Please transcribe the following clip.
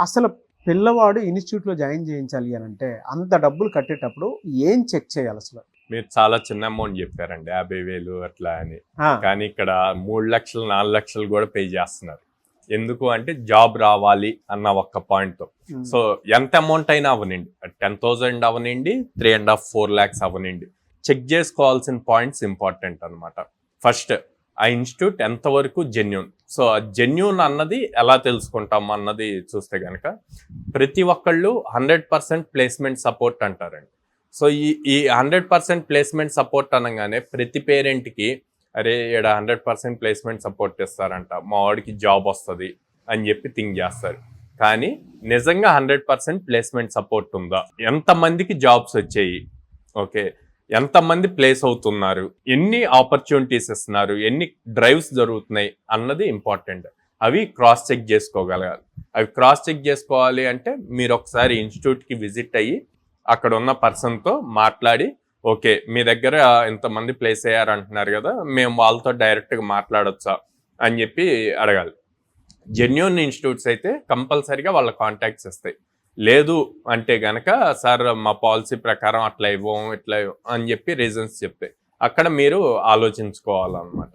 అసలు పిల్లవాడు ఇన్‌స్టిట్యూట్‌లో జాయిన్ చేయించాలి అనంటే, అంత డబ్బులు కట్టేటప్పుడు ఏం చెక్ చేయాలసలు? మీరు చాలా చిన్న అమౌంట్ చెప్పారండి. 50,000 అట్లా అని. ఆ! కానీ ఇక్కడ 3,00,000, 4,00,000 కూడా పే చేస్తున్నారు. ఎందుకు అంటే జాబ్ రావాలి అన్న ఒక్క పాయింట్‌తో. హ్మ్. సో ఎంత అమౌంట్ అయినా అవ్వనండి. 10,000 అవ్వనండి, 3.5, 4 lakhs అవ్వనండి. చెక్ చేసుకోవాల్సిన పాయింట్స్ ఇంపార్టెంట్ అనమాట. ఫస్ట్ ఆ ఇన్స్టిట్యూట్ ఎంతవరకు జెన్యూన్. సో ఆ జెన్యూన్ అన్నది ఎలా తెలుసుకుంటాం అన్నది చూస్తే కనుక ప్రతి ఒక్కళ్ళు 100% ప్లేస్మెంట్ సపోర్ట్ అంటారండి. సో ఈ 100% ప్లేస్మెంట్ సపోర్ట్ అనగానే ప్రతి పేరెంట్కి అరే ఇక్కడ 100% ప్లేస్మెంట్ సపోర్ట్ ఇస్తారంట, మా వాడికి జాబ్ వస్తుంది అని చెప్పి థింక్ చేస్తారు. కానీ నిజంగా 100% ప్లేస్మెంట్ సపోర్ట్ ఉందా, ఎంతమందికి జాబ్స్ వచ్చాయి, ఓకే, ఎంతమంది ప్లేస్ అవుతున్నారు, ఎన్ని ఆపర్చునిటీస్ ఇస్తున్నారు, ఎన్ని డ్రైవ్స్ జరుగుతున్నాయి అన్నది ఇంపార్టెంట్. అవి క్రాస్ చెక్ చేసుకోగలగాలి. అవి క్రాస్ చెక్ చేసుకోవాలి అంటే మీరు ఒకసారి ఇన్స్టిట్యూట్కి విజిట్ అయ్యి అక్కడ ఉన్న పర్సన్తో మాట్లాడి, ఓకే మీ దగ్గర ఇంతమంది ప్లేస్ అయ్యారు అంటున్నారు కదా, మేము వాళ్ళతో డైరెక్ట్గా మాట్లాడొచ్చా అని చెప్పి అడగాలి. జెన్యూన్ ఇన్స్టిట్యూట్స్ అయితే కంపల్సరీగా వాళ్ళ కాంటాక్ట్స్ ఇస్తాయి. లేదు అంటే గనక సార్ మా పాలసీ ప్రకారం అట్లా ఇవ్వం ఇట్లా అని చెప్పి రీజన్స్ చెప్తాయి. అక్కడ మీరు ఆలోచించుకోవాలన్నమాట.